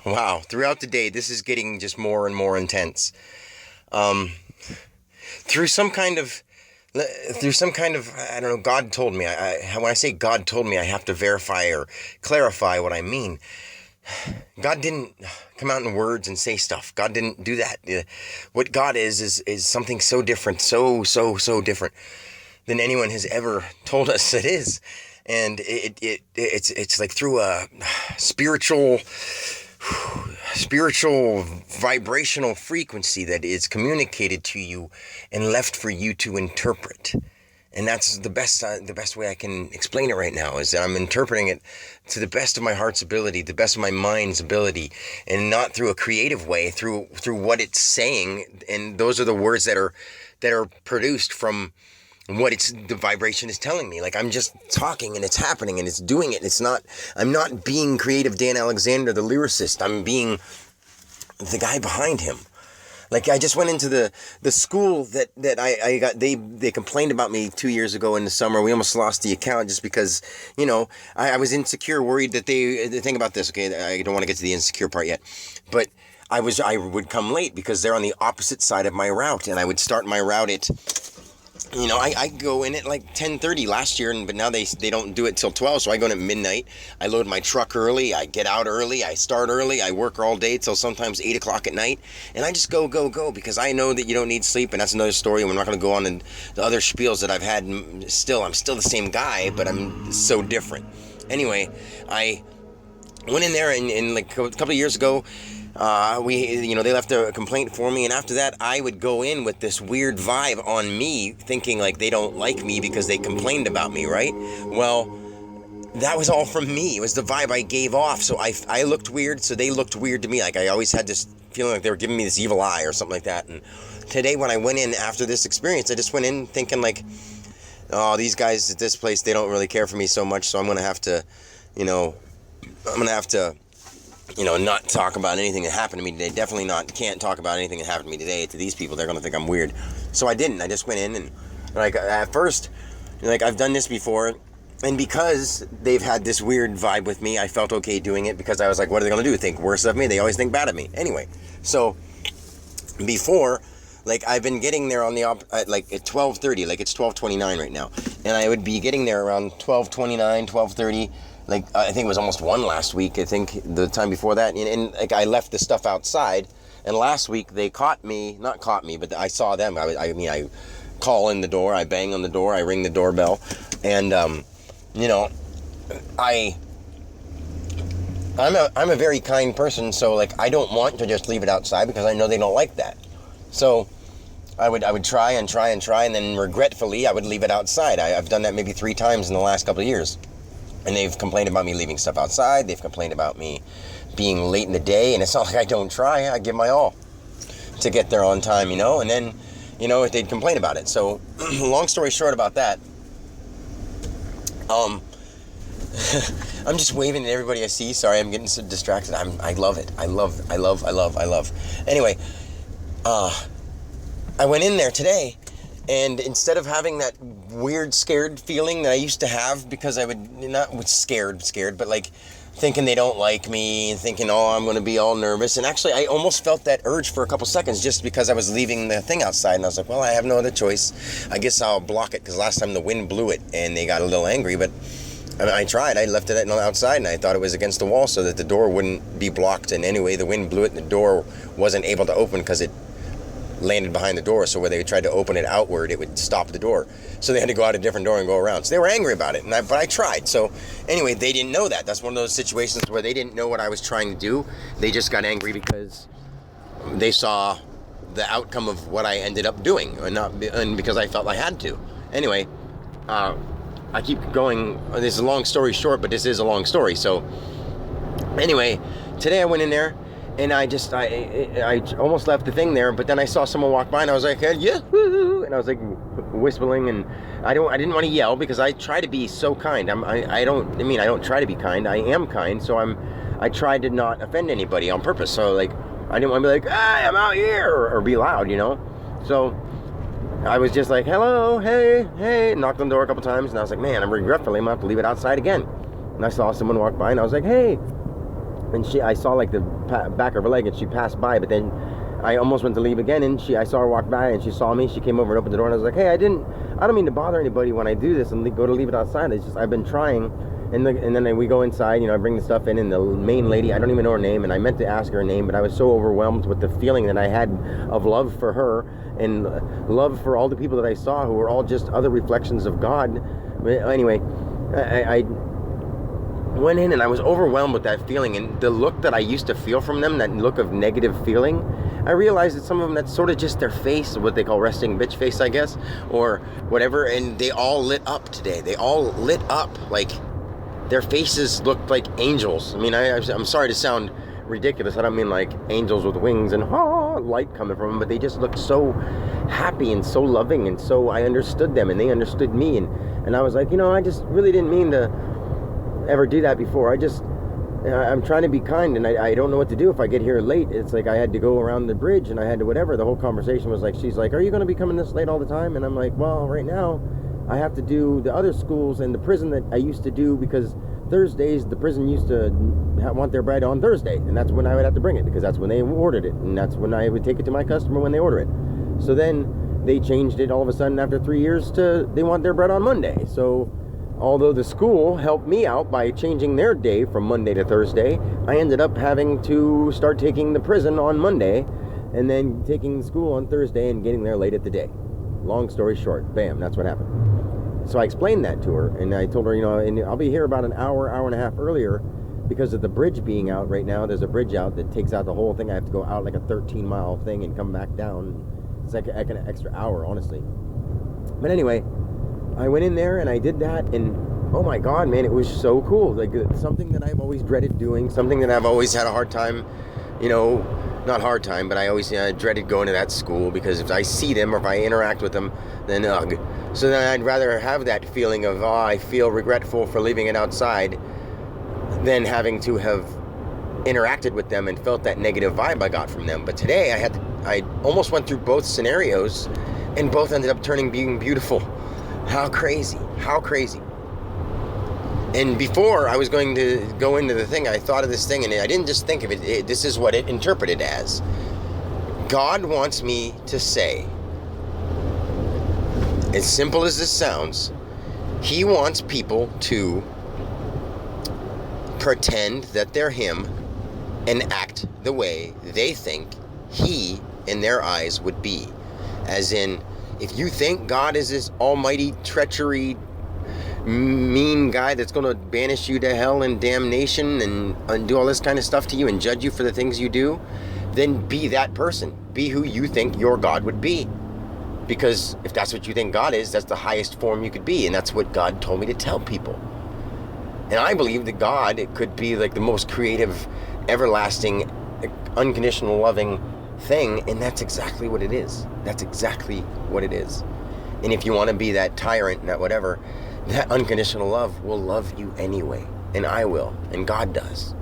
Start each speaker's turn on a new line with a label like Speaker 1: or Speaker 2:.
Speaker 1: Wow, throughout the day, this is getting just more and more intense. Um, through some kind of, I don't know, God told me. When I say God told me, I have to verify or clarify what I mean. God didn't come out in words and say stuff. God didn't do that. What God is something so different, so different than anyone has ever told us it is. And it's like through a spiritual vibrational frequency that is communicated to you and left for you to interpret. And that's the best way I can explain it right now, is that I'm interpreting it to the best of my heart's ability, the best of my mind's ability, and not through a creative way, through what it's saying. And those are the words that are produced from what the vibration is telling me. Like, I'm just talking and it's happening and it's doing it. I'm not being creative Dan Alexander, the lyricist. I'm being the guy behind him. Like, I just went into the school that I got. They complained about me 2 years ago in the summer. We almost lost the account just because, I was insecure, worried that the thing about this, okay, I don't want to get to the insecure part yet, but I would come late because they're on the opposite side of my route, and I would start my route at, I go in at like 10:30 last year, but now they don't do it till 12, so I go in at midnight. I load my truck early, I get out early, I start early, I work all day till sometimes 8 o'clock at night, and I just go, because I know that you don't need sleep, and that's another story. We're not going to go on in the other spiels that I've had. I'm still the same guy, but I'm so different. Anyway, I went in there, and like a couple of years ago, they left a complaint for me, and after that, I would go in with this weird vibe on me, thinking like they don't like me because they complained about me, right? Well, that was all from me. It was the vibe I gave off, so I looked weird, so they looked weird to me. Like, I always had this feeling like they were giving me this evil eye or something like that. And today, when I went in after this experience, I just went in thinking like, oh, these guys at this place, they don't really care for me so much, so I'm going to have to, not talk about anything that happened to me today. Definitely can't talk about anything that happened to me today to these people. They're going to think I'm weird. So I didn't. I just went in and, like, at first, like, I've done this before, and because they've had this weird vibe with me, I felt okay doing it because I was like, what are they going to do? Think worse of me? They always think bad of me. Anyway, so before, like, I've been getting there on like at 12:30, like it's 12:29 right now, and I would be getting there around 12:29, 12:30. Like, I think it was almost 1 last week, I think, the time before that. And like, I left the stuff outside. And last week, they not caught me, but I saw them. I call in the door, I bang on the door, I ring the doorbell. And, I'm a very kind person, so, like, I don't want to just leave it outside because I know they don't like that. So I would try, and then regretfully, I would leave it outside. I've done that maybe 3 times in the last couple of years. And they've complained about me leaving stuff outside. They've complained about me being late in the day. And it's not like I don't try. I give my all to get there on time, And then, they'd complain about it. So, long story short about that, I'm just waving at everybody I see. Sorry, I'm getting so distracted. I love it. I love. Anyway, I went in there today, and instead of having that weird scared feeling that I used to have, because I would, not scared, but like thinking they don't like me and thinking, oh, I'm going to be all nervous. And actually, I almost felt that urge for a couple seconds just because I was leaving the thing outside. And I was like, well, I have no other choice. I guess I'll block it, because last time the wind blew it and they got a little angry. But I tried. I left it outside, and I thought it was against the wall so that the door wouldn't be blocked. And anyway, the wind blew it and the door wasn't able to open because it landed behind the door, so where they tried to open it outward, it would stop the door. So they had to go out a different door and go around. So they were angry about it, but I tried. So anyway, they didn't know that. That's one of those situations where they didn't know what I was trying to do. They just got angry because they saw the outcome of what I ended up doing, and because I felt I had to. Anyway, I keep going. This is a long story short, but this is a long story. So anyway, today I went in there, and I almost left the thing there, but then I saw someone walk by, and I was like, hey, yeah, woo-hoo, and I was like whistling, and I didn't want to yell because I try to be so kind. I don't try to be kind. I am kind, so I tried to not offend anybody on purpose. So like, I didn't want to be like, hey, I'm out here, or be loud, So I was just like, hello, hey, knocked on the door a couple times, and I was like, man, regretfully, I'm going to have to leave it outside again. And I saw someone walk by, and I was like, hey,
Speaker 2: and I saw like the back of her leg, and she passed by, but then I almost went to leave again, and I saw her walk by, and she saw me. She came over and opened the door, and I was like, hey, I don't mean to bother anybody when I do this and go to leave it outside. It's just I've been trying. And then we go inside, I bring the stuff in, and the main lady, I don't even know her name, and I meant to ask her name, but I was so overwhelmed with the feeling that I had of love for her and love for all the people that I saw who were all just other reflections of God. Anyway, I went in, and I was overwhelmed with that feeling, and the look that I used to feel from them, that look of negative feeling, I realized that some of them, that's sort of just their face, what they call resting bitch face, I guess, or whatever, and they all lit up today. They all lit up, like their faces looked like angels. I mean, I'm sorry to sound ridiculous. I don't mean like angels with wings and light coming from them, but they just looked so happy and so loving, and so I understood them, and they understood me, and I was like, I just really didn't mean to ever do that before. I'm trying to be kind, and I don't know what to do if I get here late. It's like I had to go around the bridge, and I had to whatever. The whole conversation was like, she's like, are you going to be coming this late all the time? And I'm like, well, right now I have to do the other schools and the prison that I used to do, because Thursdays the prison used to want their bread on Thursday, and that's when I would have to bring it, because that's when they ordered it, and that's when I would take it to my customer when they order it. So then they changed it all of a sudden after 3 years to they want their bread on Monday. So although the school helped me out by changing their day from Monday to Thursday, I ended up having to start taking the prison on Monday and then taking the school on Thursday and getting there late at the day. Long story short, bam, that's what happened. So I explained that to her, and I told her, and I'll be here about an hour and a half earlier because of the bridge being out right now. There's a bridge out that takes out the whole thing. I have to go out like a 13-mile thing and come back down. It's like an extra hour, honestly. But anyway, I went in there and I did that, and oh my God, man, it was so cool. Like something that I've always dreaded doing, something that I've always had a hard time, not hard time, but I always dreaded going to that school, because if I see them or if I interact with them, then ugh. So then I'd rather have that feeling of, I feel regretful for leaving it outside, than having to have interacted with them and felt that negative vibe I got from them. But today I almost went through both scenarios, and both ended up being beautiful. How crazy. And before I was going to go into the thing, I thought of this thing, and I didn't just think of it. This is what it interpreted as. God wants me to say, as simple as this sounds, he wants people to pretend that they're him and act the way they think he, in their eyes, would be. As in, if you think God is this almighty, treachery, mean guy that's going to banish you to hell and damnation and do all this kind of stuff to you and judge you for the things you do, then be that person. Be who you think your God would be. Because if that's what you think God is, that's the highest form you could be. And that's what God told me to tell people. And I believe that God, it could be like the most creative, everlasting, unconditional loving thing. And that's exactly what it is. That's exactly what it is. And if you want to be that tyrant and that whatever, that unconditional love will love you anyway. And I will. And God does.